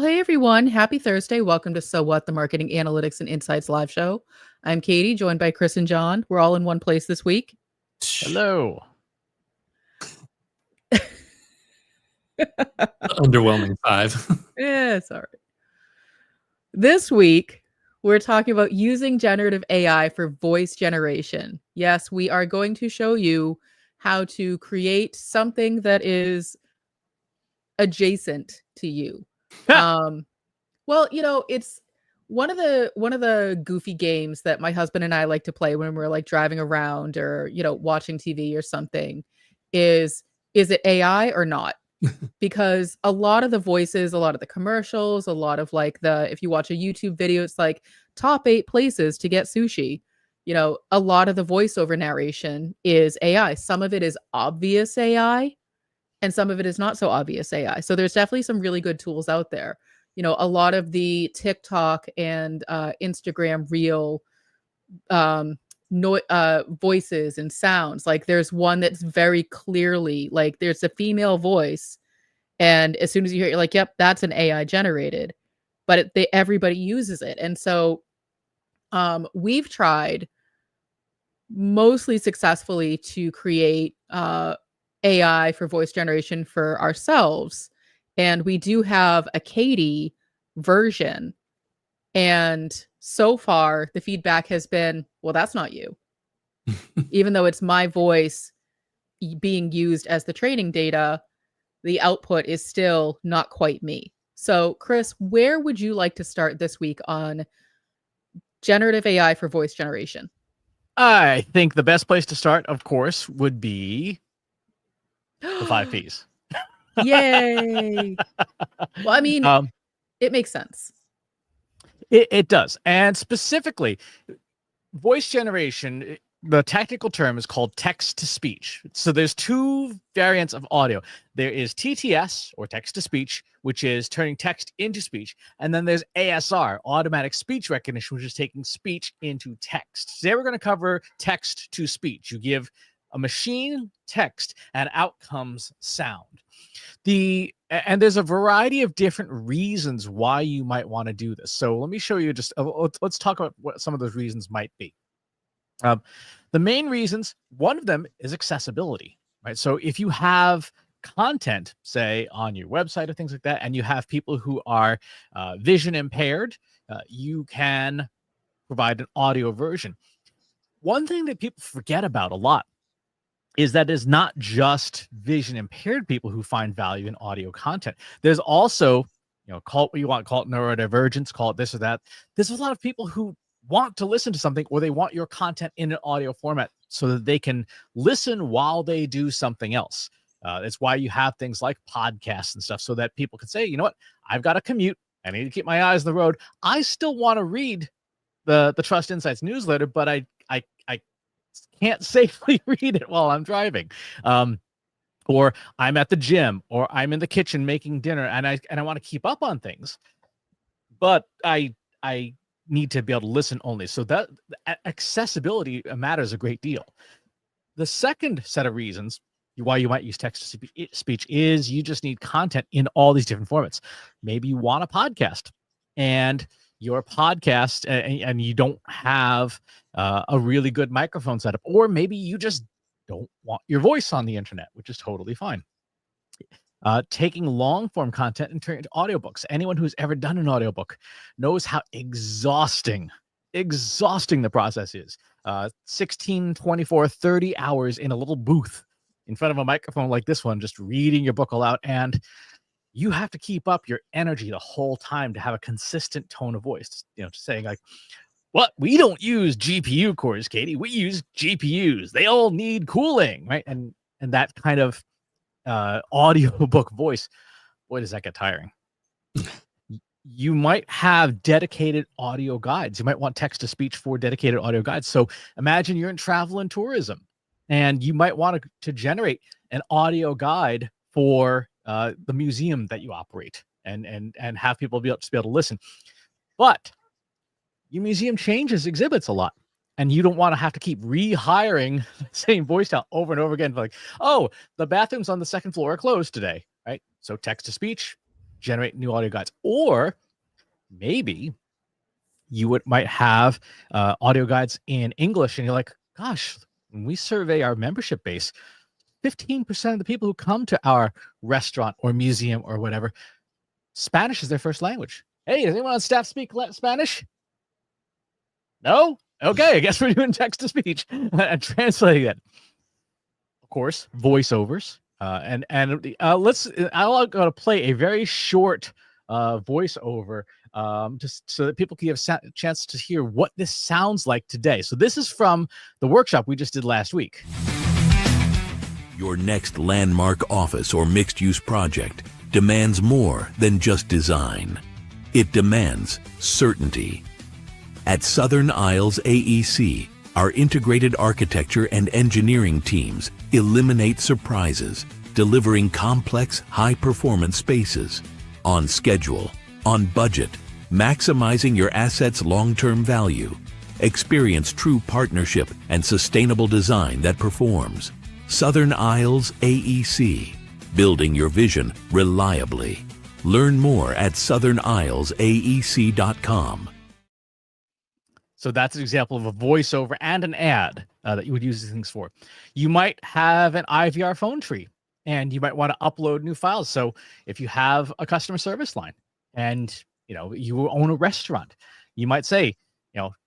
Well, hey everyone. Happy Thursday. Welcome to So What, the Marketing Analytics and Insights live show. I'm Katie, joined by Chris and John. We're all in one place this week. Hello. Underwhelming 5. Yeah, sorry. This week, we're talking about using generative AI for voice generation. Yes, we are going to show you how to create something that is adjacent to you. Well, it's one of the goofy games that my husband and I like to play when we're like driving around or, watching TV or something is it AI or not? Because a lot of the voices, a lot of the commercials, a lot of if you watch a YouTube video, it's like top 8 places to get sushi. A lot of the voiceover narration is AI. Some of it is obvious AI and some of it is not so obvious AI. So there's definitely some really good tools out there. A lot of the TikTok and Instagram reel voices and sounds, like there's one that's very clearly like there's a female voice, and as soon as you hear it, you're like, yep, that's an AI generated, but everybody uses it. And so we've tried mostly successfully to create AI for voice generation for ourselves. And we do have a Katie version. And so far, the feedback has been, well, that's not you. Even though it's my voice being used as the training data, the output is still not quite me. So, Chris, where would you like to start this week on generative AI for voice generation? I think the best place to start, of course, would be the 5 Ps. Yay. Well, I mean, it makes sense. It does. And specifically, voice generation, the technical term is called text-to-speech. So there's 2 variants of audio. There is TTS, or text-to-speech, which is turning text into speech. And then there's ASR, automatic speech recognition, which is taking speech into text. Today we're going to cover text-to-speech. You give a machine text and out comes sound. And there's a variety of different reasons why you might want to do this. So let me show you let's talk about what some of those reasons might be. The main reasons, one of them is accessibility, right? So if you have content, say on your website or things like that, and you have people who are vision impaired, you can provide an audio version. One thing that people forget about a lot is that it's not just vision impaired people who find value in audio content. There's also, call it what you want, call it neurodivergence, call it this or that. There's a lot of people who want to listen to something, or they want your content in an audio format so that they can listen while they do something else. That's why you have things like podcasts and stuff, so that people can say, you know what, I've got a commute, I need to keep my eyes on the road. I still want to read the Trust Insights newsletter, but I can't safely read it while I'm driving. Or I'm at the gym, or I'm in the kitchen making dinner, and I want to keep up on things, but I need to be able to listen only. So that accessibility matters a great deal. The second set of reasons why you might use text-to-speech is you just need content in all these different formats. Maybe you want a podcast, and your podcast and you don't have a really good microphone setup, or maybe you just don't want your voice on the internet, which is totally fine. Taking long form content and turning it into audiobooks. Anyone who's ever done an audiobook knows how exhausting the process is. 16, 24, 30 hours in a little booth in front of a microphone like this one, just reading your book aloud, and you have to keep up your energy the whole time to have a consistent tone of voice. Saying like, "What? We don't use GPU cores, Katie. We use GPUs. They all need cooling, right?" And that kind of audiobook voice, boy, does that get tiring. You might have dedicated audio guides. You might want text-to-speech for dedicated audio guides. So imagine you're in travel and tourism, and you might want to generate an audio guide for the museum that you operate, and have people be able to listen. But your museum changes exhibits a lot, and you don't want to have to keep rehiring the same voice talent over and over again. Like, oh, the bathrooms on the second floor are closed today, right? So text to speech, generate new audio guides. Or maybe you might have audio guides in English, and you're like, gosh, when we survey our membership base, 15% of the people who come to our restaurant or museum or whatever, Spanish is their first language. Hey, does anyone on staff speak Spanish? No? Okay, I guess we're doing text to speech and translating it. Of course, voiceovers. I'll go to play a very short voiceover just so that people can have a chance to hear what this sounds like today. So this is from the workshop we just did last week. Your next landmark office or mixed-use project demands more than just design. It demands certainty. At Southern Isles AEC, our integrated architecture and engineering teams eliminate surprises, delivering complex, high-performance spaces on schedule, on budget, maximizing your assets' long-term value. Experience true partnership and sustainable design that performs. Southern Isles AEC, building your vision reliably. Learn more at southernilesaec.com. So that's an example of a voiceover and an ad that you would use these things for. You might have an IVR phone tree, and you might want to upload new files. So if you have a customer service line and you own a restaurant, you might say,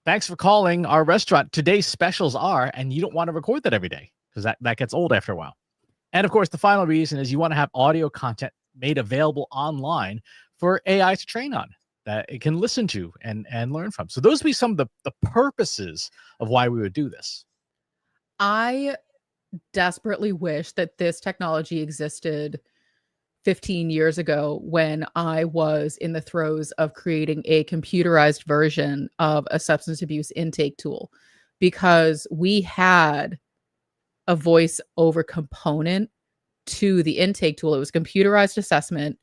thanks for calling our restaurant. Today's specials are, and you don't want to record that every day because that gets old after a while. And of course, the final reason is you want to have audio content made available online for AI to train on, that it can listen to and learn from. So those would be some of the purposes of why we would do this. I desperately wish that this technology existed 15 years ago when I was in the throes of creating a computerized version of a substance abuse intake tool, because we had a voice over component to the intake tool. It was computerized assessment.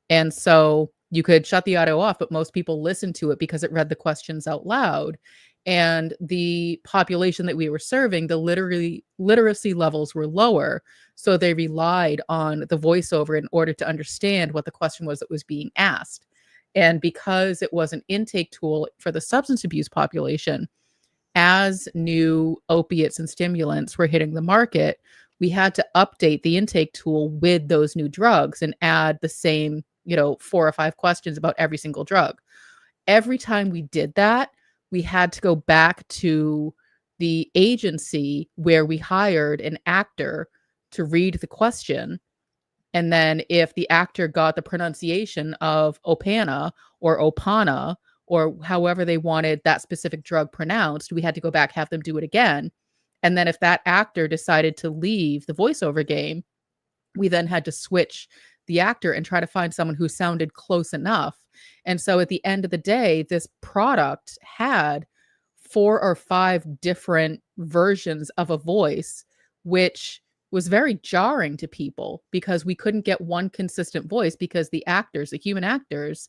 And so you could shut the audio off, but most people listened to it because it read the questions out loud. And the population that we were serving, the literacy levels were lower. So they relied on the voiceover in order to understand what the question was that was being asked. And because it was an intake tool for the substance abuse population, as new opiates and stimulants were hitting the market, we had to update the intake tool with those new drugs and add the same 4 or 5 questions about every single drug. Every time we did that, we had to go back to the agency where we hired an actor to read the question. And then if the actor got the pronunciation of Opana or Opana, or however they wanted that specific drug pronounced, we had to go back, have them do it again. And then if that actor decided to leave the voiceover game, we then had to switch the actor and try to find someone who sounded close enough. And so at the end of the day, this product had 4 or 5 different versions of a voice, which was very jarring to people because we couldn't get one consistent voice because the human actors,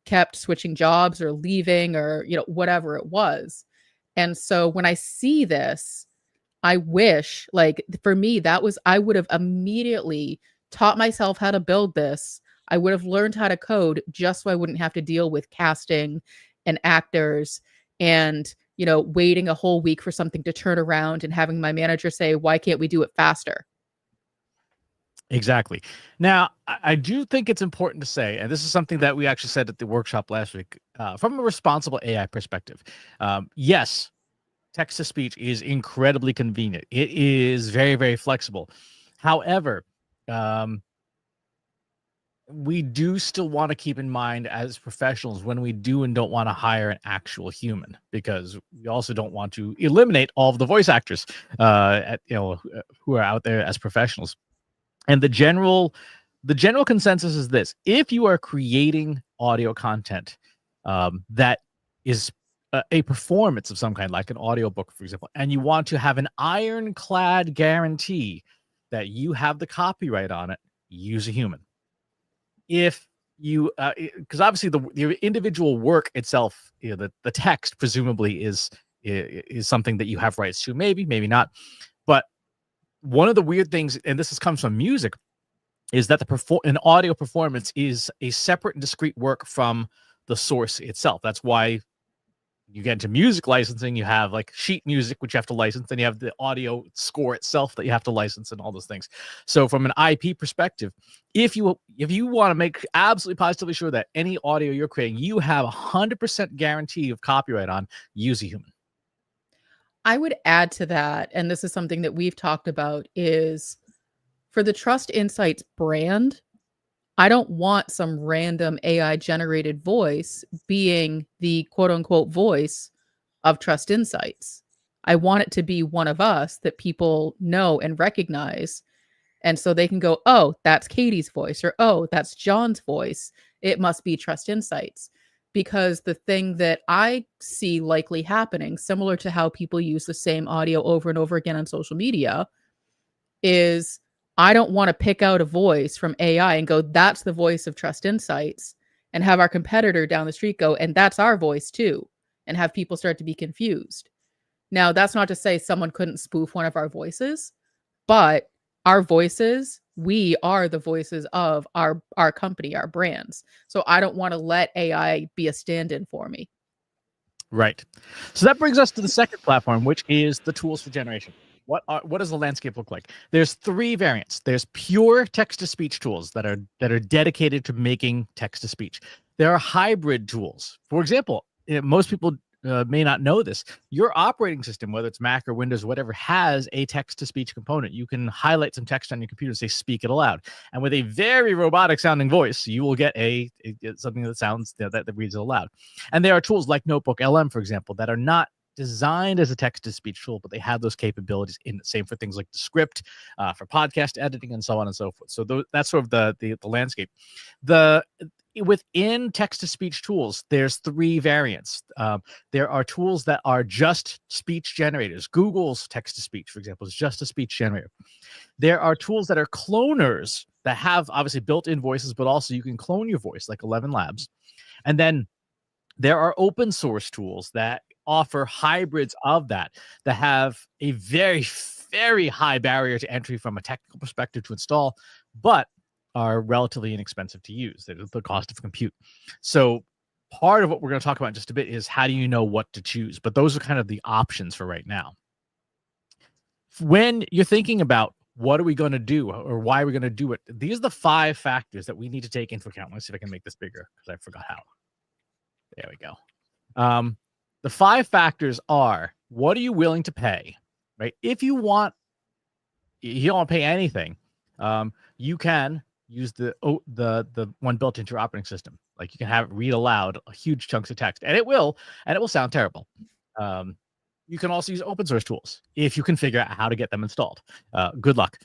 kept switching jobs or leaving or, whatever it was. And so when I see this, I wish, for me, I would have immediately taught myself how to build this. I would have learned how to code just so I wouldn't have to deal with casting and actors and, waiting a whole week for something to turn around and having my manager say, why can't we do it faster? Exactly. Now, I do think it's important to say, and this is something that we actually said at the workshop last week, from a responsible AI perspective, yes, text-to-speech is incredibly convenient. It is very, very flexible. However, we do still want to keep in mind as professionals when we do and don't want to hire an actual human, because we also don't want to eliminate all of the voice actors who are out there as professionals. And the general consensus is this: if you are creating audio content that is a performance of some kind, like an audiobook, for example, and you want to have an ironclad guarantee that you have the copyright on it, use a human. If you, because obviously the individual work itself, the text presumably is something that you have rights to, maybe not, but one of the weird things, and comes from music, is that an audio performance is a separate and discrete work from the source itself. That's why you get into music licensing, you have like sheet music, which you have to license, then you have the audio score itself that you have to license and all those things. So from an IP perspective, if you want to make absolutely positively sure that any audio you're creating, you have 100% guarantee of copyright on, use a human. I would add to that, and this is something that we've talked about, is for the Trust Insights brand, I don't want some random AI generated voice being the quote unquote voice of Trust Insights. I want it to be one of us that people know and recognize. And so they can go, oh, that's Katie's voice, or oh, that's John's voice. It must be Trust Insights. Because the thing that I see likely happening, similar to how people use the same audio over and over again on social media, is I don't want to pick out a voice from AI and go, that's the voice of Trust Insights, and have our competitor down the street go, and that's our voice too, and have people start to be confused. Now, that's not to say someone couldn't spoof one of our voices, but our voices, we are the voices of our company, our brands. So I don't want to let AI be a stand-in for me. Right. So that brings us to the second platform, which is the tools for generation. What does the landscape look like? There's 3 variants. There's pure text-to-speech tools that are dedicated to making text-to-speech. There are hybrid tools. For example, most people may not know this. Your operating system, whether it's Mac or Windows, whatever, has a text-to-speech component. You can highlight some text on your computer and say, speak it aloud. And with a very robotic-sounding voice, you will get something that sounds that reads it aloud. And there are tools like Notebook LM, for example, that are not designed as a text-to-speech tool, but they have those capabilities in it. Same for things like the script, for podcast editing, and so on and so forth. So that's sort of the landscape. Within text-to-speech tools, there's 3 variants. There are tools that are just speech generators. Google's text-to-speech, for example, is just a speech generator. There are tools that are cloners that have obviously built-in voices, but also you can clone your voice, like 11 Labs. And then there are open source tools that offer hybrids of that have a very, very high barrier to entry from a technical perspective to install, but are relatively inexpensive to use. The cost of compute. So part of what we're going to talk about in just a bit is how do you know what to choose? But those are kind of the options for right now. When you're thinking about what are we going to do or why are we going to do it, these are the 5 factors that we need to take into account. Let's see if I can make this bigger because I forgot how. There we go. The 5 factors are, what are you willing to pay? Right? If you don't want to pay anything, you can use the one built into your operating system. Like you can have it read aloud huge chunks of text, and it will sound terrible. You can also use open source tools if you can figure out how to get them installed. Good luck.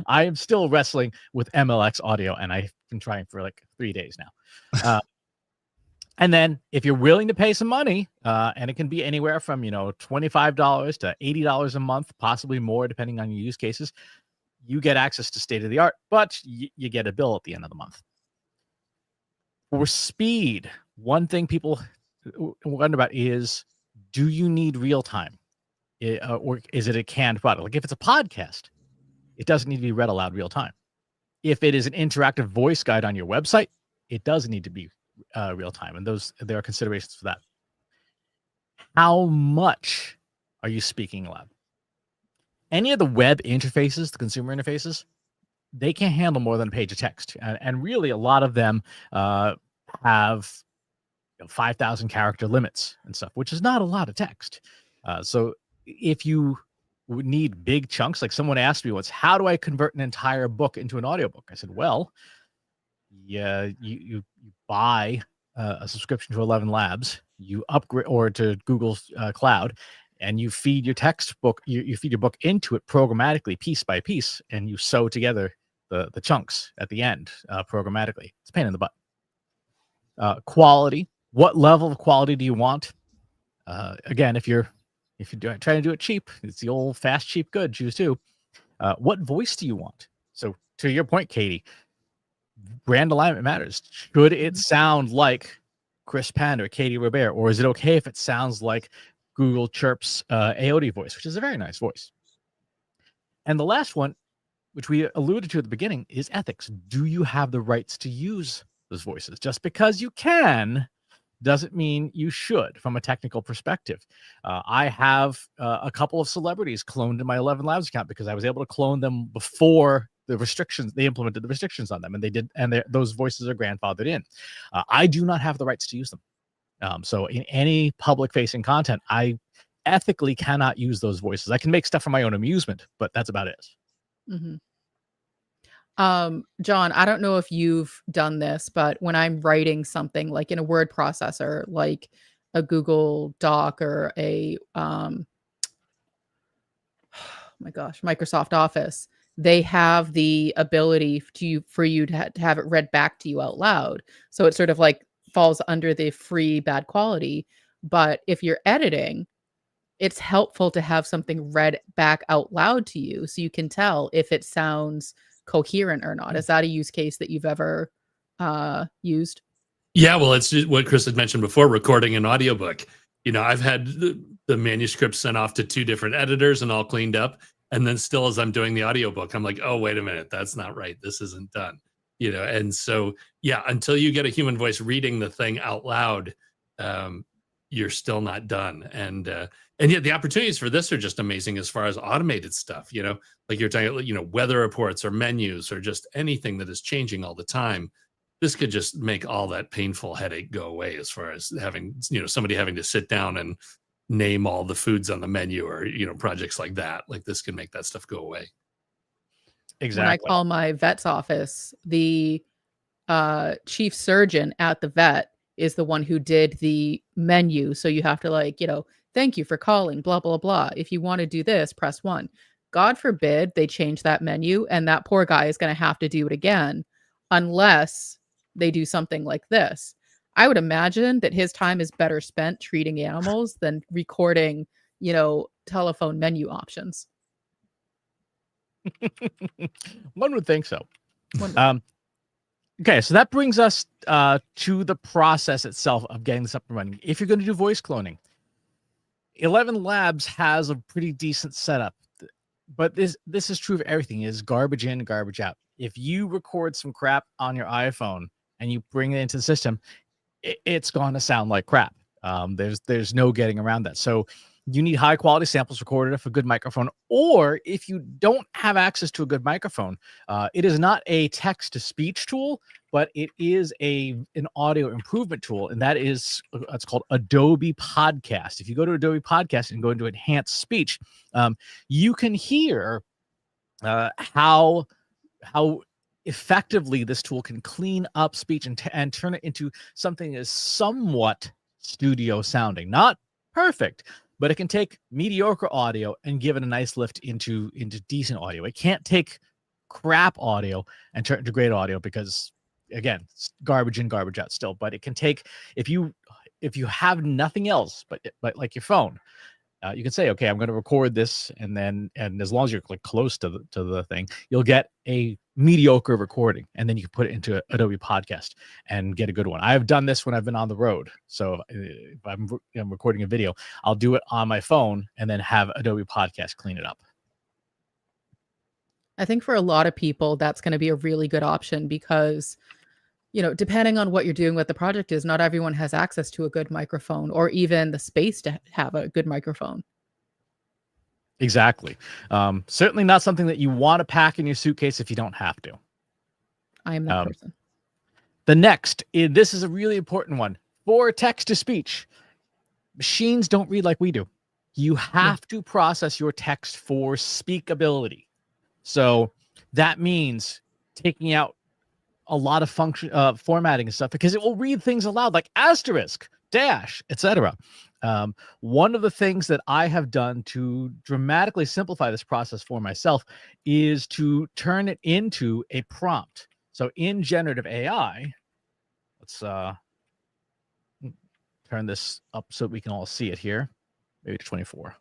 I am still wrestling with MLX audio, and I've been trying for like 3 days now. And then if you're willing to pay some money, and it can be anywhere from, $25 to $80 a month, possibly more, depending on your use cases, you get access to state of the art, but you get a bill at the end of the month. For speed, one thing people wonder about is, do you need real time? Or is it a canned product? Like if it's a podcast, it doesn't need to be read aloud real time. If it is an interactive voice guide on your website, it does need to be real time. And there are considerations for that. How much are you speaking aloud? Any of the web interfaces, the consumer interfaces, they can't handle more than a page of text. And really, a lot of them have 5,000 character limits and stuff, which is not a lot of text. So if you would need big chunks, like someone asked me once, how do I convert an entire book into an audiobook? I said, well, yeah, you buy a subscription to 11 Labs, you upgrade or to Google's cloud, and you feed your textbook, you feed your book into it programmatically, piece by piece, and you sew together the chunks at the end programmatically. It's a pain in the butt. Quality. What level of quality do you want? Again, if you're trying to do it cheap, it's the old fast, cheap, good. Choose 2. What voice do you want? So to your point, Katie, brand alignment matters. Should it sound like Chris Penn or Katie Robert, or is it okay if it sounds like Google Chirp's AOD voice, which is a very nice voice? And the last one which we alluded to at the beginning, is ethics. Do you have the rights to use those voices? Just because you can doesn't mean you should from a technical perspective. I have a couple of celebrities cloned in my 11 Labs account because I was able to clone them before the restrictions, they implemented the restrictions on them, and they did, and those voices are grandfathered in. I do not have the rights to use them. So in any public facing content, I ethically cannot use those voices. I can make stuff for my own amusement, but that's about it. Mm-hmm. John, I don't know if you've done this, but when I'm writing something like in a word processor, like a Google Doc or a, oh my gosh, Microsoft Office, they have the ability for you to have it read back to you out loud. So it sort of like falls under the free bad quality. But if you're editing, it's helpful to have something read back out loud to you so you can tell if it sounds coherent or not. Is that a use case that you've ever used? Yeah, well, it's just what Chris had mentioned before, recording an audiobook. I've had the manuscript sent off to 2 different editors and all cleaned up. And then still, as I'm doing the audiobook, I'm like, oh, wait a minute, that's not right. This isn't done. And so, yeah, until you get a human voice reading the thing out loud, you're still not done. And yet the opportunities for this are just amazing as far as automated stuff, like you're talking, weather reports or menus or just anything that is changing all the time. This could just make all that painful headache go away as far as having, somebody having to sit down and name all the foods on the menu or, projects like that. Like this can make that stuff go away. Exactly. When I call my vet's office, the chief surgeon at the vet is the one who did the menu. So you have to thank you for calling, blah, blah, blah. If you want to do this, press 1. God forbid they change that menu and that poor guy is going to have to do it again unless they do something like this. I would imagine that his time is better spent treating animals than recording, telephone menu options. One would think so. Okay, so that brings us to the process itself of getting this up and running. If you're going to do voice cloning, 11 Labs has a pretty decent setup, but this is true of everything: is garbage in, garbage out. If you record some crap on your iPhone and you bring it into the system, it's going to sound like crap. There's no getting around that. So you need high quality samples recorded off a good microphone, or if you don't have access to a good microphone, it is not a text to speech tool, but it is an audio improvement tool, and that is it's called Adobe Podcast. If you go to Adobe Podcast and go into enhanced speech, you can hear how effectively this tool can clean up speech and turn it into something that is somewhat studio sounding, not perfect, but it can take mediocre audio and give it a nice lift into decent audio. It can't take crap audio and turn it into great audio because, again, it's garbage in, garbage out still. But it can take, if you have nothing else but like your phone, you can say, okay, I'm going to record this, and as long as you're like close to the thing, you'll get a mediocre recording, and then you can put it into Adobe Podcast and get a good one. I've done this when I've been on the road. So if I'm recording a video, I'll do it on my phone and then have Adobe Podcast clean it up. I think for a lot of people, that's going to be a really good option because, depending on what you're doing, what the project is, not everyone has access to a good microphone or even the space to have a good microphone. Exactly. Certainly not something that you want to pack in your suitcase if you don't have to. I am that person. The next, this is a really important one. For text to speech, machines don't read like we do. You have to process your text for speakability. So that means taking out a lot of formatting and stuff, because it will read things aloud like asterisk, dash, etc. One of the things that I have done to dramatically simplify this process for myself is to turn it into a prompt. So in generative AI, let's turn this up so we can all see it here, maybe to 24.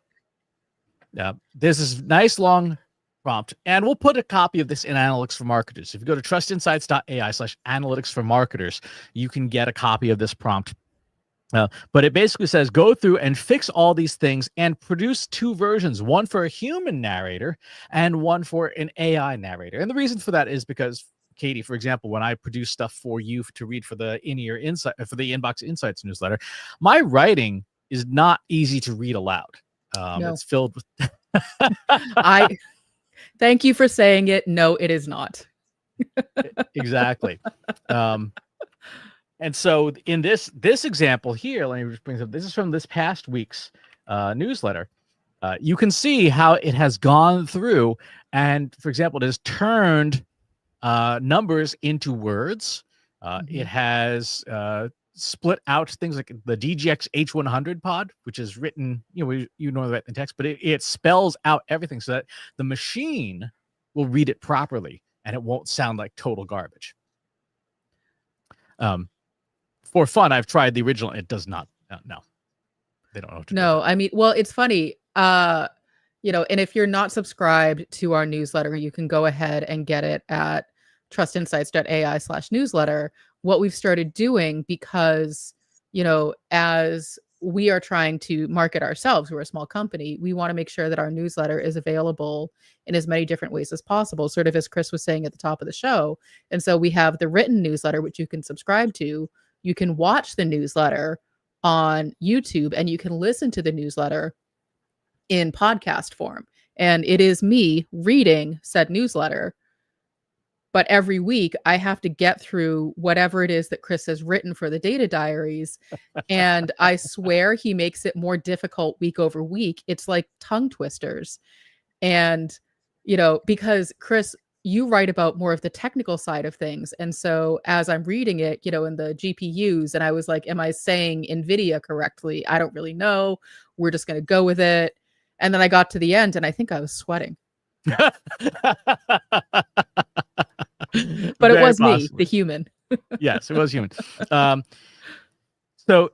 This is nice long prompt, and we'll put a copy of this in Analytics for Marketers. If you go to trustinsights.ai/analytics for marketers, you can get a copy of this prompt. But it basically says go through and fix all these things and produce 2 versions, one for a human narrator and one for an AI narrator. And the reason for that is because, Katie, for example, when I produce stuff for you to read for the In-Ear Insight, for the Inbox Insights newsletter, my writing is not easy to read aloud. No. It's filled with. Thank you for saying it. No, it is not. Exactly. And so in this example here, let me just bring this up. This is from this past week's newsletter. You can see how it has gone through, and for example, it has turned numbers into words. It has split out things like the DGX H100 pod, which is written, you normally write the text, but it spells out everything so that the machine will read it properly and it won't sound like total garbage. For fun, I've tried the original. It does not. No, they don't know what to do. No, I mean, well, it's funny. And if you're not subscribed to our newsletter, you can go ahead and get it at trustinsights.ai/newsletter. What we've started doing, because, as we are trying to market ourselves, we're a small company, we want to make sure that our newsletter is available in as many different ways as possible, sort of as Chris was saying at the top of the show. And so we have the written newsletter, which you can subscribe to. You can watch the newsletter on YouTube, and you can listen to the newsletter in podcast form. And it is me reading said newsletter. But every week I have to get through whatever it is that Chris has written for the data diaries. And I swear he makes it more difficult week over week. It's like tongue twisters. And, because Chris, you write about more of the technical side of things. And so as I'm reading it, in the GPUs, and I was like, am I saying NVIDIA correctly? I don't really know. We're just going to go with it. And then I got to the end and I think I was sweating. But Very it was possibly. me, the human. Yes, it was human. So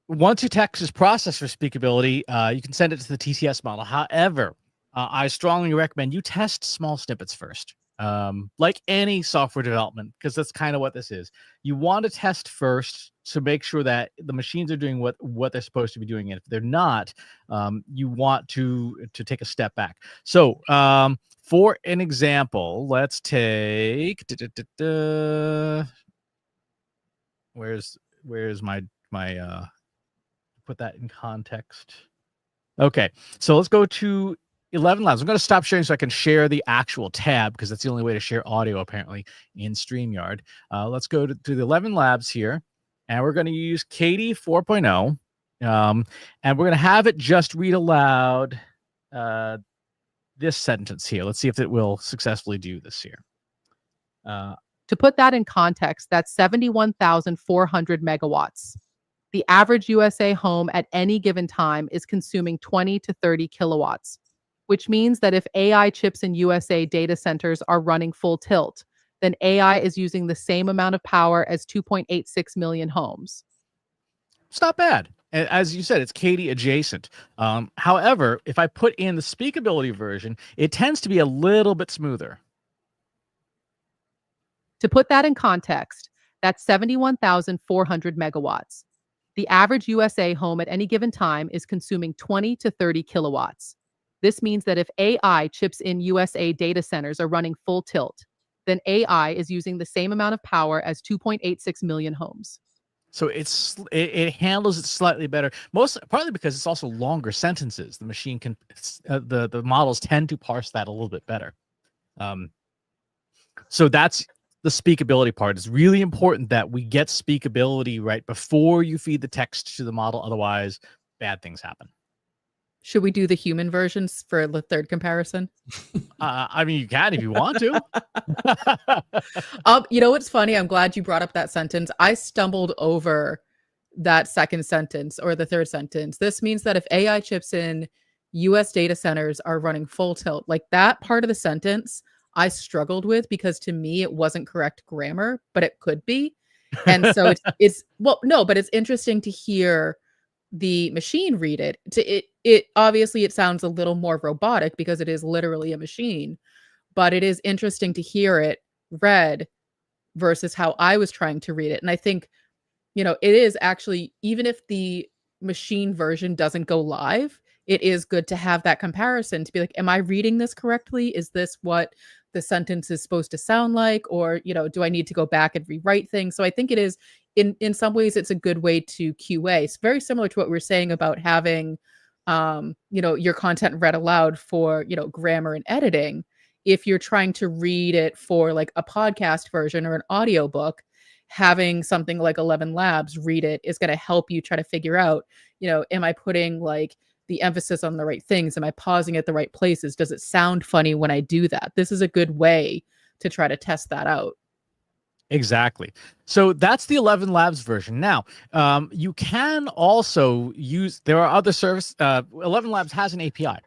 once your text is processed for speakability, you can send it to the TCS model. However, I strongly recommend you test small snippets first. Like any software development, because that's kind of what this is. You want to test first to make sure that the machines are doing what they're supposed to be doing. And if they're not, you want to take a step back. So for an example, let's take where's my put that in context. Okay, so let's go to 11 Labs. I'm going to stop sharing so I can share the actual tab, because that's the only way to share audio apparently in StreamYard. Let's go to the 11 Labs here, and we're going to use Katie 4.0, and we're going to have it just read aloud this sentence here. Let's see if it will successfully do this here. To put that in context, that's 71,400 megawatts. The average USA home at any given time is consuming 20 to 30 kilowatts, which means that if AI chips in USA data centers are running full tilt, then AI is using the same amount of power as 2.86 million homes. It's not bad. And as you said, it's Katie adjacent. However, if I put in the speakability version, it tends to be a little bit smoother. To put that in context, that's 71,400 megawatts. The average USA home at any given time is consuming 20 to 30 kilowatts. This means that if AI chips in USA data centers are running full tilt, then AI is using the same amount of power as 2.86 million homes. So it handles it slightly better, partly because it's also longer sentences. The machine can the models tend to parse that a little bit better. So that's the speakability part. It's really important that we get speakability right before you feed the text to the model. Otherwise, bad things happen. Should we do the human versions for the third comparison? I mean, you can if you want to. What's funny? I'm glad you brought up that sentence. I stumbled over that second sentence or the third sentence. This means that if AI chips in US data centers are running full tilt, like that part of the sentence, I struggled with because to me it wasn't correct grammar, but it could be. And so but it's interesting to hear the machine read it. It obviously it sounds a little more robotic because it is literally a machine, but it is interesting to hear it read versus how I was trying to read it. And I think it is actually, even if the machine version doesn't go live, it is good to have that comparison to be like, am I reading this correctly? Is this what the sentence is supposed to sound like? Or, do I need to go back and rewrite things? So I think it is, in some ways, it's a good way to QA. It's very similar to what we were saying about having, your content read aloud for, grammar and editing. If you're trying to read it for like a podcast version or an audiobook, having something like 11 Labs read it is going to help you try to figure out, am I putting like the emphasis on the right things? Am I pausing at the right places? Does it sound funny when I do that? This is a good way to try to test that out. Exactly. So that's the 11 Labs version. Now, you can also use, there are other 11 Labs has an API.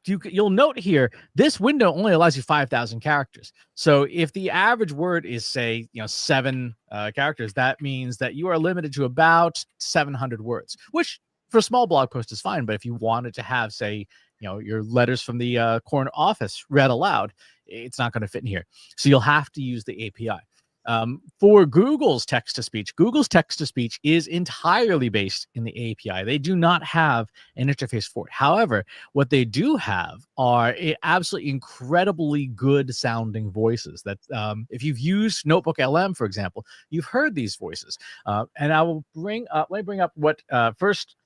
You'll note here, this window only allows you 5,000 characters. So if the average word is, say, 7 characters, that means that you are limited to about 700 words, which for a small blog post is fine. But if you wanted to have, say, your letters from the corner office read aloud, it's not going to fit in here. So you'll have to use the API. For Google's text-to-speech is entirely based in the API. They do not have an interface for it. However, what they do have are absolutely incredibly good sounding voices that if you've used Notebook LM, for example, you've heard these voices. And I will let me bring up what first,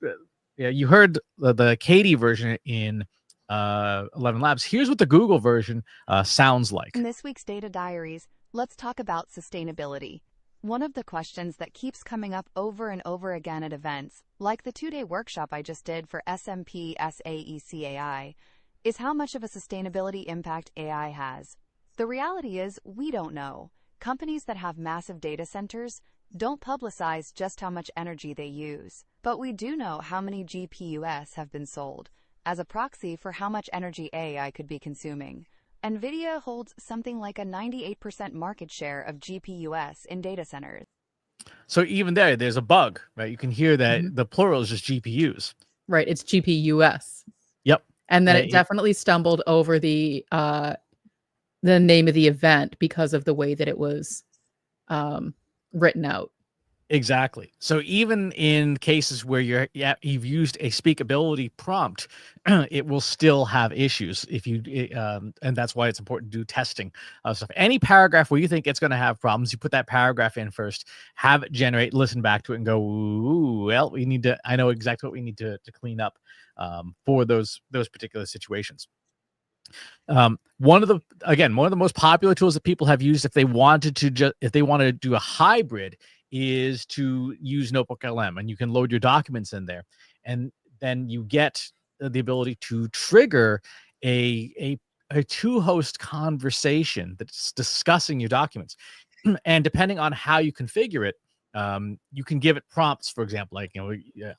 you heard the Katie version in 11 Labs. Here's what the Google version sounds like. In this week's Data Diaries, let's talk about sustainability. One of the questions that keeps coming up over and over again at events, like the 2-day workshop I just did for SMP SAECAI, is how much of a sustainability impact AI has. The reality is, we don't know. Companies that have massive data centers don't publicize just how much energy they use. But we do know how many GPUs have been sold, as a proxy for how much energy AI could be consuming. NVIDIA holds something like a 98% market share of GPUs in data centers. So even there's a bug, right? You can hear that the plural is just GPUs. Right, it's GPUs. Yep. And then it definitely stumbled over the name of the event because of the way that it was written out. Exactly. So even in cases where you've used a speakability prompt, it will still have issues if you and that's why it's important to do testing of stuff. Any paragraph where you think it's going to have problems, you put that paragraph in first, have it generate, listen back to it, and go, ooh, well, I know exactly what we need to clean up for those particular situations. One of the most popular tools that people have used if they wanted to do a hybrid is to use Notebook LM, and you can load your documents in there, and then you get the ability to trigger a two-host conversation that's discussing your documents. And depending on how you configure it, you can give it prompts. For example, like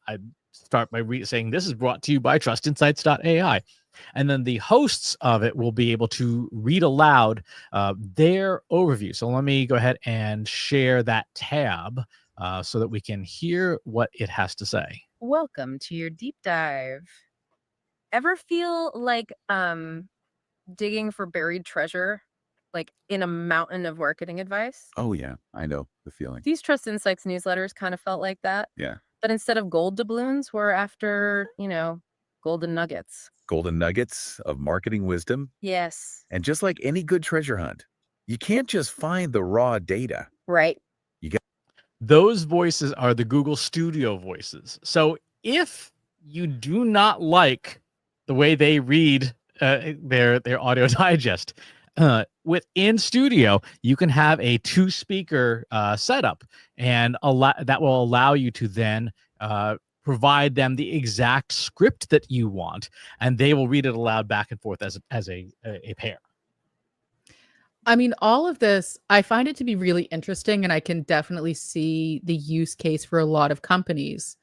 I start by saying, "This is brought to you by TrustInsights.ai." And then the hosts of it will be able to read aloud their overview. So let me go ahead and share that tab so that we can hear what it has to say. Welcome to your deep dive. Ever feel like digging for buried treasure, like in a mountain of marketing advice? Oh, yeah, I know the feeling. These Trust Insights newsletters kind of felt like that. Yeah. But instead of gold doubloons, we're after, golden nuggets. Golden nuggets of marketing wisdom. Yes. And just like any good treasure hunt, you can't just find the raw data. Right. Those voices are the Google Studio voices. So if you do not like the way they read their audio digest, within Studio, you can have a 2-speaker setup, and that will allow you to then provide them the exact script that you want, and they will read it aloud back and forth as a pair. I mean, all of this, I find it to be really interesting, and I can definitely see the use case for a lot of companies,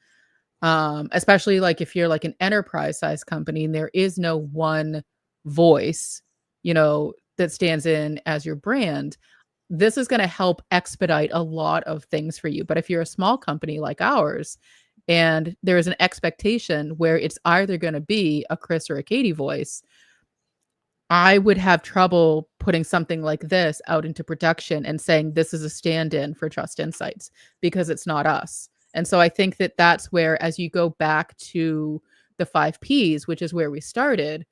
especially like if you're like an enterprise size company and there is no one voice, that stands in as your brand. This is going to help expedite a lot of things for you. But if you're a small company like ours, and there is an expectation where it's either going to be a Chris or a Katie voice, I would have trouble putting something like this out into production and saying this is a stand-in for Trust Insights because it's not us. And so I think that that's where, as you go back to the 5 Ps, which is where we started,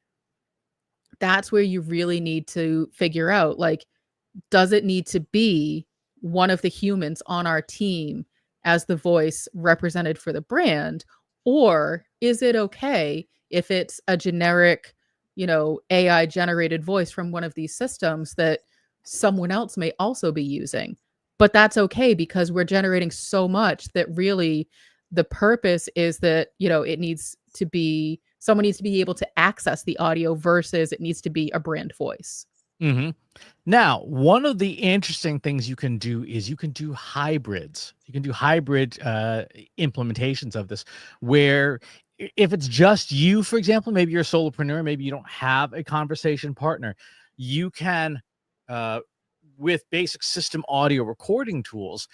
that's where you really need to figure out, like, does it need to be one of the humans on our team as the voice represented for the brand? Or is it okay if it's a generic, AI generated voice from one of these systems that someone else may also be using? But that's okay because we're generating so much that really the purpose is that, it needs to be, someone needs to be able to access the audio versus it needs to be a brand voice. Mm-hmm. Now, one of the interesting things you can do is you can do hybrids. You can do hybrid implementations of this, where if it's just you, for example, maybe you're a solopreneur, maybe you don't have a conversation partner, you can, with basic system audio recording tools,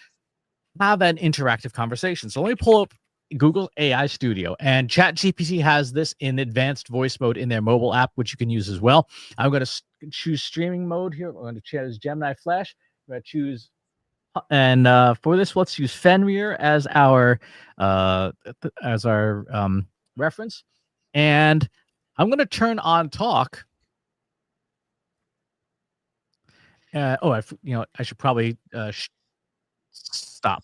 have an interactive conversation. So let me pull up Google AI Studio, and ChatGPT has this in advanced voice mode in their mobile app, which you can use as well. I'm going to choose streaming mode here. I'm going to choose Gemini Flash. I'm going to choose, and for this, let's use Fenrir as our reference. And I'm going to turn on talk. I should probably stop.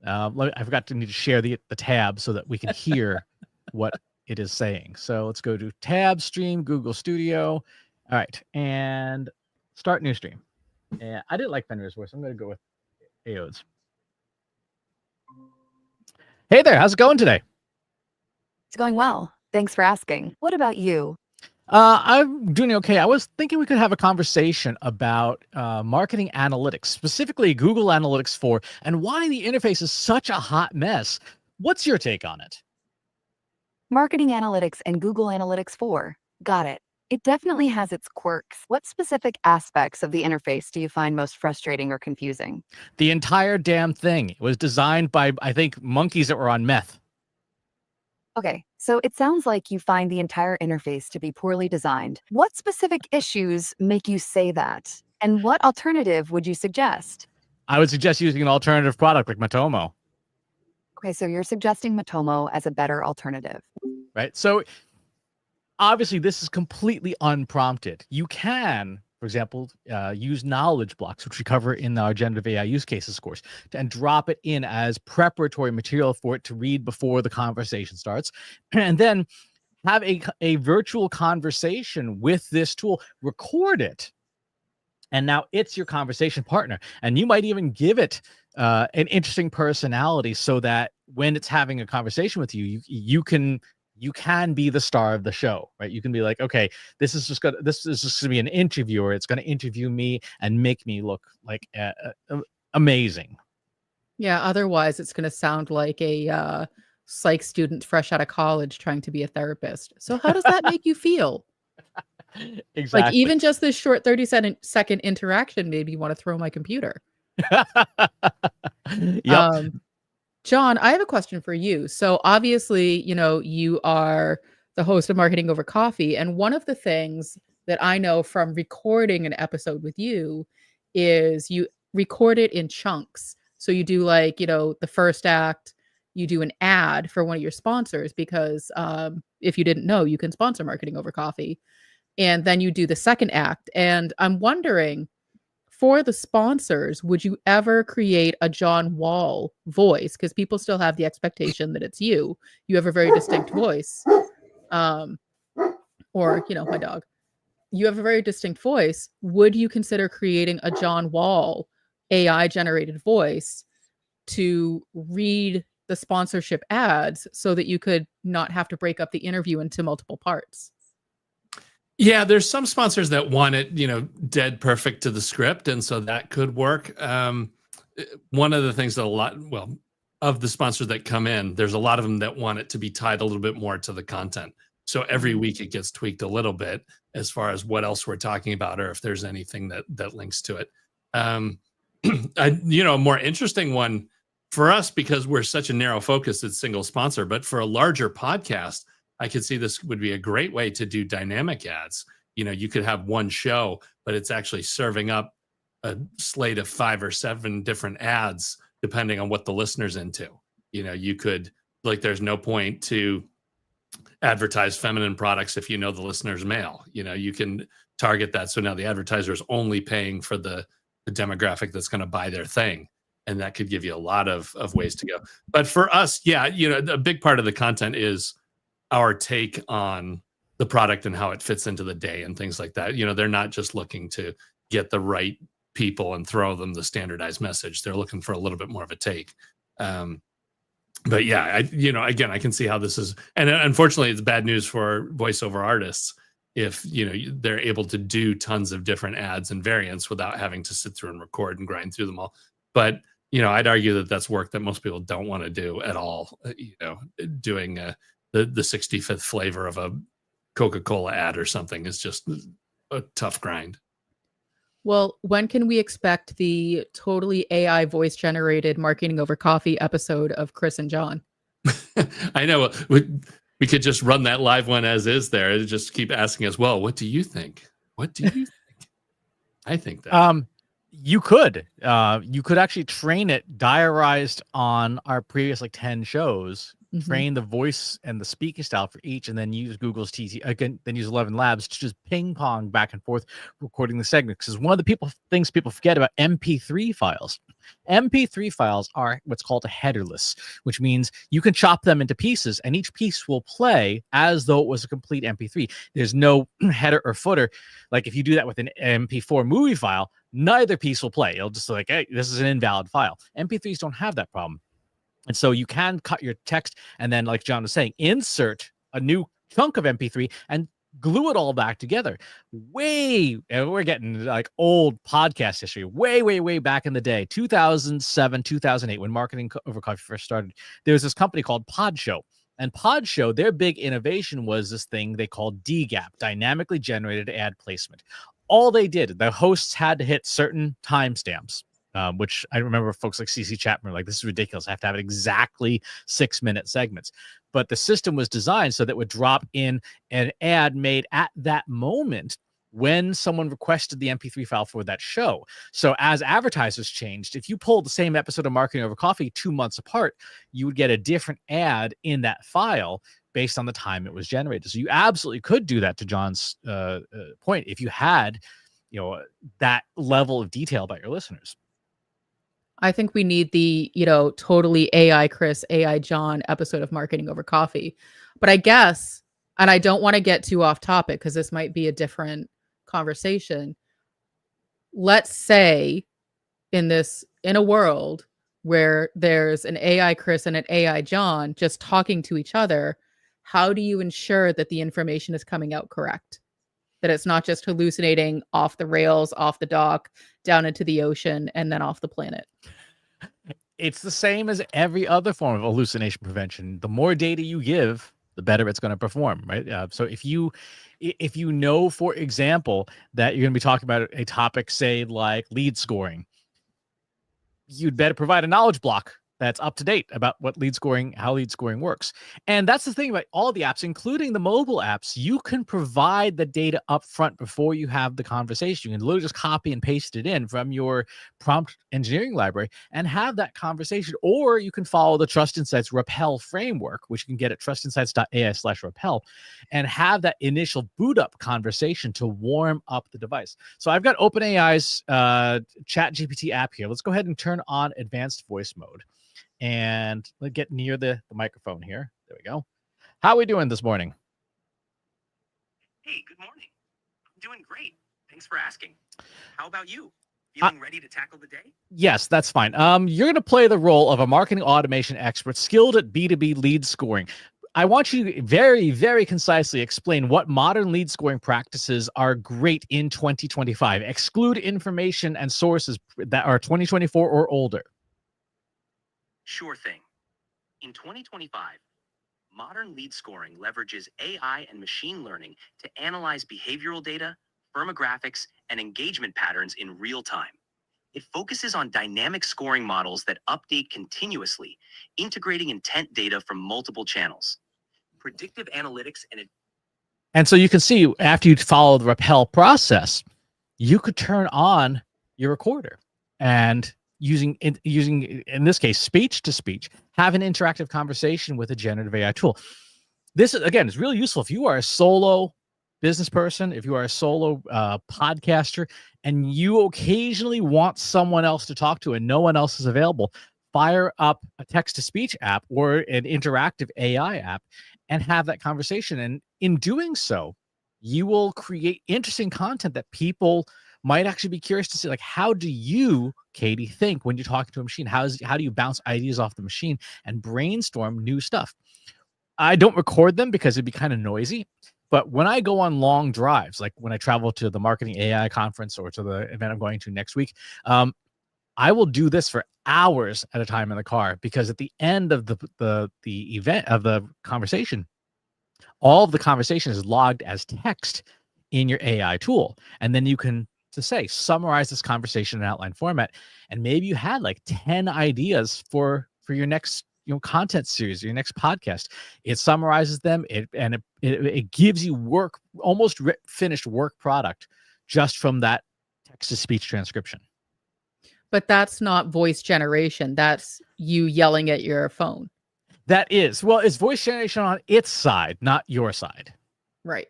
I forgot to need to share the tab so that we can hear what it is saying. So let's go to tab, stream, Google Studio. All right, and start new stream. And I didn't like Fenrir's voice. I'm going to go with Aode's. Hey there, how's it going today? It's going well. Thanks for asking. What about you? I'm doing okay. I was thinking we could have a conversation about marketing analytics, specifically Google Analytics 4, and why the interface is such a hot mess. What's your take on it? Marketing analytics and Google Analytics 4. Got it. It definitely has its quirks. What specific aspects of the interface do you find most frustrating or confusing? The entire damn thing. It was designed by, I think, monkeys that were on meth. Okay, so it sounds like you find the entire interface to be poorly designed. What specific issues make you say that? And what alternative would you suggest? I would suggest using an alternative product like Matomo. Okay, so you're suggesting Matomo as a better alternative. Right. So obviously this is completely unprompted. You can, for example, use knowledge blocks, which we cover in our generative AI use cases course, and drop it in as preparatory material for it to read before the conversation starts. And then have a virtual conversation with this tool, record it. And now it's your conversation partner. And you might even give it an interesting personality so that when it's having a conversation with you, you can be the star of the show, right? You can be like, okay, this is just gonna be an interviewer. It's gonna interview me and make me look like amazing. Yeah, otherwise it's gonna sound like a psych student fresh out of college trying to be a therapist. So how does that make you feel? Exactly. Like even just this short 30-second interaction made me want to throw my computer. Yep. John, I have a question for you. So obviously, you are the host of Marketing Over Coffee. And one of the things that I know from recording an episode with you is you record it in chunks. So you do the first act, you do an ad for one of your sponsors because if you didn't know, you can sponsor Marketing Over Coffee. And then you do the second act. And I'm wondering, for the sponsors, would you ever create a John Wall voice? Because people still have the expectation that it's you. You have a very distinct voice. Or, my dog. You have a very distinct voice. Would you consider creating a John Wall AI-generated voice to read the sponsorship ads so that you could not have to break up the interview into multiple parts? Yeah, there's some sponsors that want it, dead perfect to the script, and so that could work. One of the things that of the sponsors that come in, there's a lot of them that want it to be tied a little bit more to the content. So every week it gets tweaked a little bit as far as what else we're talking about or if there's anything that links to it. A more interesting one for us, because we're such a narrow focus, it's single sponsor, but for a larger podcast, I could see this would be a great way to do dynamic ads. You know, you could have one show, but it's actually serving up a slate of 5 or 7 different ads, depending on what the listener's into. You know, you could, like, there's no point to advertise feminine products if you know the listener's male. You know, you can target that. So now the advertiser is only paying for the demographic that's going to buy their thing. And that could give you a lot of ways to go. But for us, yeah, you know, a big part of the content is our take on the product and how it fits into the day and things like that. You know, they're not just looking to get the right people and throw them the standardized message. They're looking for a little bit more of a take. But yeah, you know, again, I can see how this is, and unfortunately it's bad news for voiceover artists if, you know, they're able to do tons of different ads and variants without having to sit through and record and grind through them all. But, you know, I'd argue that that's work that most people don't want to do at all. You know, doing the 65th flavor of a Coca-Cola ad or something is just a tough grind. Well, when can we expect the totally AI voice generated Marketing Over Coffee episode of Chris and John? I know we could just run that live one as is there and just keep asking us, well, what do you think? What do you think? I think that. You could actually train it diarized on our previous like 10 shows, train the voice and the speaking style for each, and then use Google's TT again, then use 11 Labs to just ping pong back and forth recording the segment. Because one of the things people forget about MP3 files. MP3 files are what's called a headerless, which means you can chop them into pieces and each piece will play as though it was a complete MP3. There's no header or footer. Like if you do that with an MP4 movie file, neither piece will play. It'll just like, hey, this is an invalid file. MP3s don't have that problem. And so you can cut your text and then, like John was saying, insert a new chunk of MP3 and glue it all back together. And we're getting like old podcast history, way back in the day, 2007, 2008, when Marketing Over Coffee first started. There was this company called Podshow. And Podshow, their big innovation was this thing they called DGAP, dynamically generated ad placement. All they did, the hosts had to hit certain timestamps. Which I remember folks like CC Chapman were like, this is ridiculous. I have to have it exactly 6-minute segments. But the system was designed so that it would drop in an ad made at that moment when someone requested the MP3 file for that show. So as advertisers changed, if you pulled the same episode of Marketing Over Coffee 2 months apart, you would get a different ad in that file based on the time it was generated. So you absolutely could do that, to John's point, if you had, you know, that level of detail about your listeners. I think we need the, you know, totally AI Chris, AI John episode of Marketing Over Coffee. But I guess, and I don't want to get too off topic because this might be a different conversation. Let's say in a world where there's an AI Chris and an AI John just talking to each other, how do you ensure that the information is coming out correct? That it's not just hallucinating off the rails, off the dock, down into the ocean, and then off the planet? It's the same as every other form of hallucination prevention. The more data you give, the better it's going to perform, right? So if you know, for example, that you're going to be talking about a topic, say like lead scoring, you'd better provide a knowledge block that's up to date about how lead scoring works. And that's the thing about all the apps, including the mobile apps. You can provide the data up front before you have the conversation. You can literally just copy and paste it in from your prompt engineering library and have that conversation. Or you can follow the Trust Insights Rappel framework, which you can get at trustinsights.ai/rappel, and have that initial boot up conversation to warm up the device. So I've got OpenAI's ChatGPT app here. Let's go ahead and turn on advanced voice mode. And let's get near the microphone here. There we go. How are we doing this morning? Hey, good morning. I'm doing great. Thanks for asking. How about you? Feeling ready to tackle the day? Yes, that's fine. You're going to play the role of a marketing automation expert skilled at B2B lead scoring. I want you to very, very concisely explain what modern lead scoring practices are great in 2025. Exclude information and sources that are 2024 or older. Sure thing. In 2025, modern lead scoring leverages AI and machine learning to analyze behavioral data, firmographics, and engagement patterns in real time. It focuses on dynamic scoring models that update continuously, integrating intent data from multiple channels. Predictive analytics and And so you can see after you follow the rappel process, you could turn on your recorder and using in this case speech to speech, have an interactive conversation with a generative AI tool. This is again is really useful if you are a solo business person, if you are a solo podcaster, and you occasionally want someone else to talk to and no one else is available. Fire up a text-to-speech app or an interactive AI app and have that conversation. And in doing so, you will create interesting content that people might actually be curious to see. Like, how do you, Katie, think when you're talking to a machine? How do you bounce ideas off the machine and brainstorm new stuff? I don't record them because it'd be kind of noisy. But when I go on long drives, like when I travel to the Marketing AI conference or to the event I'm going to next week, I will do this for hours at a time in the car, because at the end of the event of the conversation, all of the conversation is logged as text in your AI tool. And then you can, to say, summarize this conversation in outline format. And maybe you had like 10 ideas for your next content series, your next podcast. It summarizes them, it gives you work, almost finished work product just from that text-to-speech transcription. But that's not voice generation. That's you yelling at your phone. That is. Well, it's voice generation on its side, not your side. Right.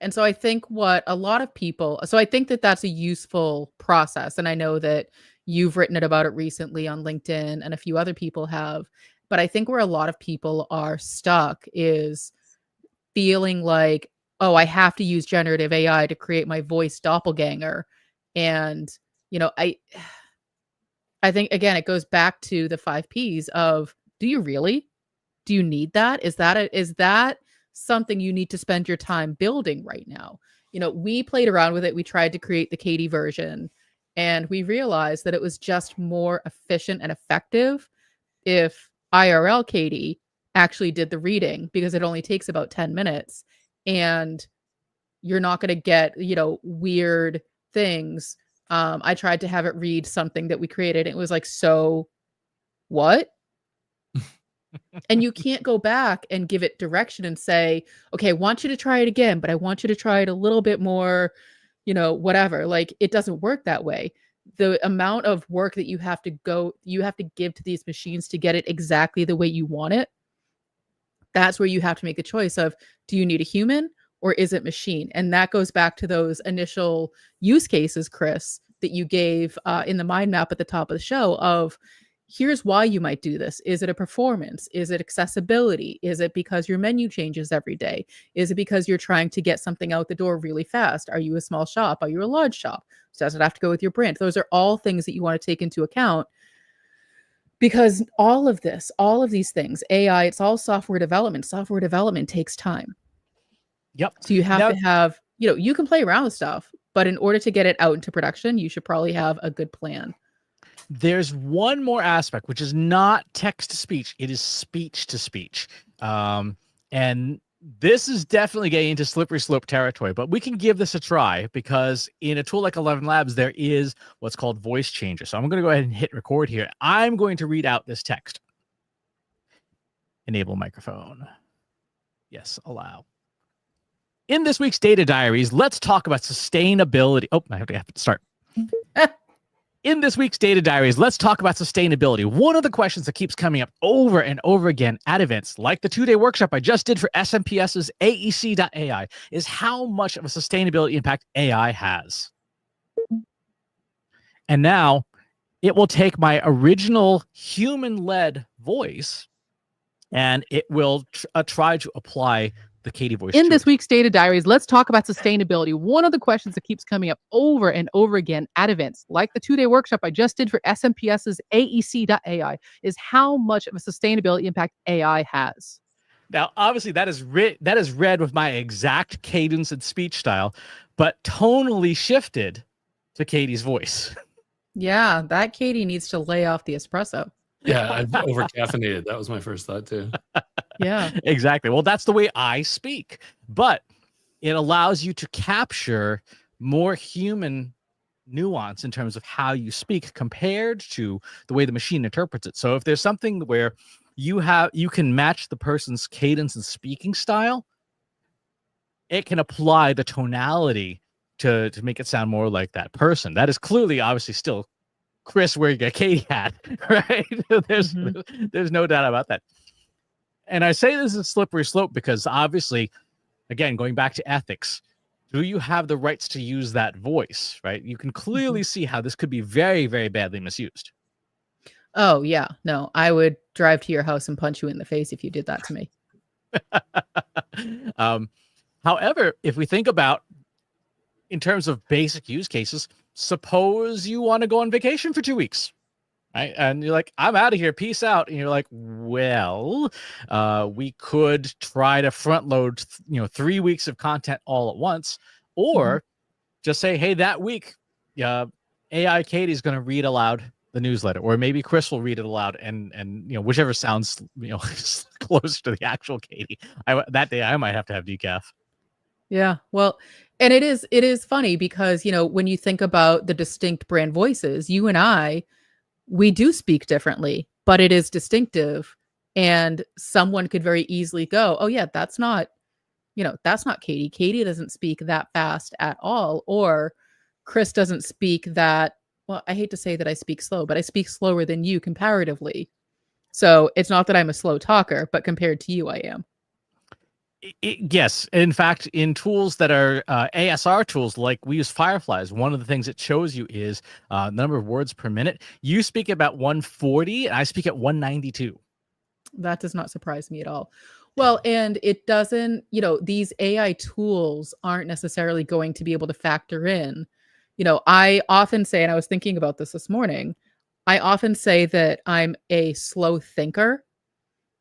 And so I think what a lot of people, so I think that that's a useful process. And I know that you've written about it recently on LinkedIn and a few other people have. But I think where a lot of people are stuck is feeling like, oh, I have to use generative AI to create my voice doppelganger. And, I think, again, it goes back to the 5 Ps of, do you really? Do you need that? Is that something you need to spend your time building right now? We played around with it. We tried to create the Katie version, and we realized that it was just more efficient and effective if IRL Katie actually did the reading, because it only takes about 10 minutes and you're not going to get, weird things. I tried to have it read something that we created. It was like, so what? And you can't go back and give it direction and say, okay, I want you to try it again, but I want you to try it a little bit more, whatever. Like, it doesn't work that way. The amount of work that you have to give to these machines to get it exactly the way you want it. That's where you have to make a choice of, do you need a human or is it machine? And that goes back to those initial use cases, Chris, that you gave in the mind map at the top of the show of, here's why you might do this. Is it a performance? Is it accessibility? Is it because your menu changes every day? Is it because you're trying to get something out the door really fast? Are you a small shop? Are you a large shop? Does it have to go with your brand? Those are all things that you want to take into account, because all of these things, AI, it's all software development. Software development takes time. Yep. So you have to have, you can play around with stuff, but in order to get it out into production, you should probably have a good plan. There's one more aspect, which is not text to speech. It is speech to speech. And this is definitely getting into slippery slope territory, but we can give this a try, because in a tool like 11 Labs, there is what's called voice changer. So I'm going to go ahead and hit record here. I'm going to read out this text. Enable microphone. Yes, allow. In this week's data diaries, let's talk about sustainability. Oh, I have to start. In this week's data diaries, let's talk about sustainability. One of the questions that keeps coming up over and over again at events, like the 2-day workshop I just did for SMPS's AEC.ai, is how much of a sustainability impact AI has. And now it will take my original human-led voice and it will try to apply the Katie voice. In this week's data diaries, let's talk about sustainability. One of the questions that keeps coming up over and over again at events, like the 2-day workshop I just did for SMPS's AEC.ai, is how much of a sustainability impact AI has. Now, obviously, that is read with my exact cadence and speech style, but tonally shifted to Katie's voice. Yeah, that Katie needs to lay off the espresso. Yeah, I've over caffeinated. That was my first thought too. Yeah, exactly. Well, that's the way I speak, but it allows you to capture more human nuance in terms of how you speak compared to the way the machine interprets it. So if there's something where you can match the person's cadence and speaking style, it can apply the tonality to make it sound more like that person. That is clearly, obviously, still Chris wearing a Katie hat, right? There's no doubt about that. And I say this is a slippery slope because obviously, again, going back to ethics, do you have the rights to use that voice, right? You can clearly see how this could be very, very badly misused. Oh, yeah. No, I would drive to your house and punch you in the face if you did that to me. However, if we think about in terms of basic use cases, suppose you want to go on vacation for 2 weeks, right? And you're like, I'm out of here, peace out. And you're like, well, we could try to front load, 3 weeks of content all at once, or just say, hey, that week, AI Katie is going to read aloud the newsletter, or maybe Chris will read it aloud, and whichever sounds closer to the actual Katie. That day I might have to have decaf. Yeah, well, and it is funny because when you think about the distinct brand voices, you and I, we do speak differently, but it is distinctive, and someone could very easily go, oh yeah, that's not Katie. Katie doesn't speak that fast at all, or Chris doesn't speak that. Well, I hate to say that I speak slow, but I speak slower than you comparatively. So it's not that I'm a slow talker, but compared to you, I am. Yes. In fact, in tools that are ASR tools, like we use Fireflies, one of the things it shows you is number of words per minute. You speak about 140, and I speak at 192. That does not surprise me at all. Well, and it doesn't, these AI tools aren't necessarily going to be able to factor in. I often say, and I was thinking about this morning, I often say that I'm a slow thinker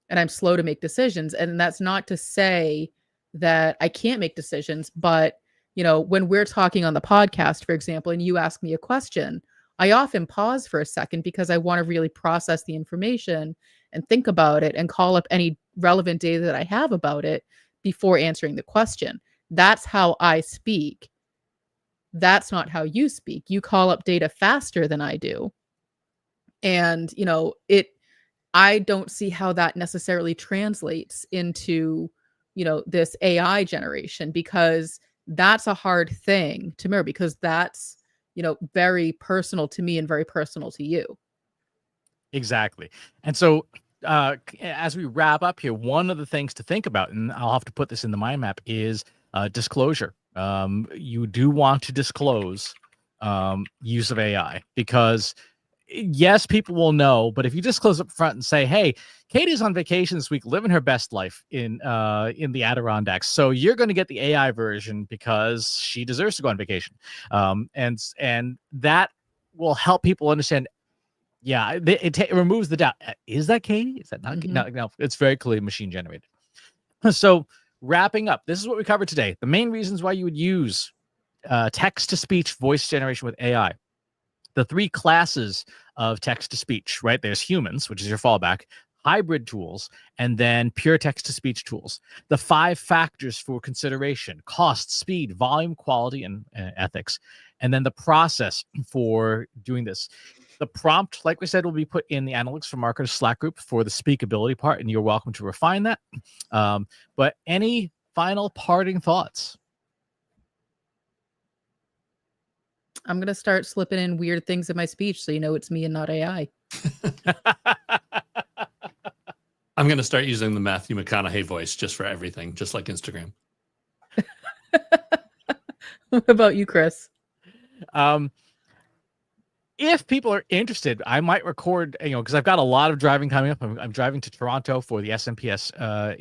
and I'm slow to make decisions. And that's not to say that I can't make decisions, but when we're talking on the podcast, for example, and you ask me a question, I often pause for a second because I want to really process the information and think about it and call up any relevant data that I have about it before answering the question. That's how I speak. That's not how you speak. You call up data faster than I do. And, I don't see how that necessarily translates into, this AI generation, because that's a hard thing to mirror, because that's, very personal to me and very personal to you. Exactly. And so as we wrap up here, one of the things to think about, and I'll have to put this in the mind map, is disclosure. You do want to disclose use of AI, because yes, people will know, but if you disclose up front and say, hey, Katie's on vacation this week, living her best life in the Adirondacks, so you're going to get the AI version because she deserves to go on vacation. And that will help people understand. Yeah, it removes the doubt. Is that Katie? Is that not? No, it's very clearly machine generated. So wrapping up, this is what we covered today. The main reasons why you would use text-to-speech voice generation with AI. The 3 classes of text-to-speech, right? There's humans, which is your fallback, hybrid tools, and then pure text-to-speech tools. The 5 factors for consideration: cost, speed, volume, quality, and ethics. And then the process for doing this. The prompt, like we said, will be put in the Analytics for Marketers Slack group for the speakability part, and you're welcome to refine that. But any final parting thoughts? I'm going to start slipping in weird things in my speech so it's me and not AI. I'm going to start using the Matthew McConaughey voice just for everything, just like Instagram. What about you, Chris? If people are interested, I might record, because I've got a lot of driving coming up. I'm driving to Toronto for the SMPS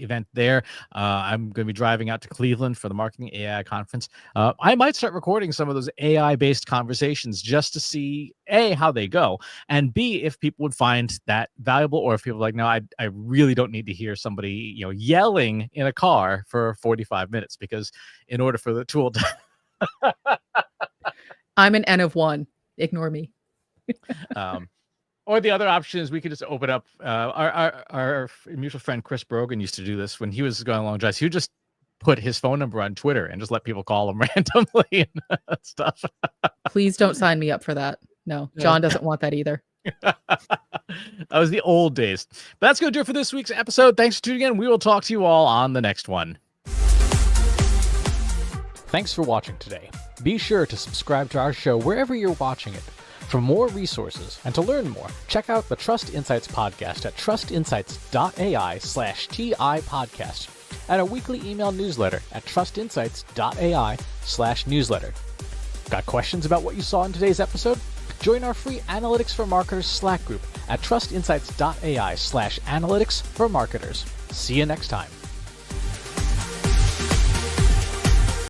event there. I'm going to be driving out to Cleveland for the Marketing AI conference. I might start recording some of those AI-based conversations just to see, A, how they go, and B, if people would find that valuable, or if people are like, no, I really don't need to hear somebody, yelling in a car for 45 minutes, because in order for the tool to... I'm an N of 1. Ignore me. Or the other option is we could just open up. Our mutual friend Chris Brogan used to do this when he was going along drives. He would just put his phone number on Twitter and just let people call him randomly and stuff. Please don't sign me up for that. No, John doesn't want that either. That was the old days. But that's going to do it for this week's episode. Thanks for tuning in. We will talk to you all on the next one. Thanks for watching today. Be sure to subscribe to our show wherever you're watching it. For more resources and to learn more, check out the Trust Insights podcast at trustinsights.ai/TI podcast and a weekly email newsletter at trustinsights.ai/newsletter. Got questions about what you saw in today's episode? Join our free Analytics for Marketers Slack group at trustinsights.ai/analytics for marketers. See you next time.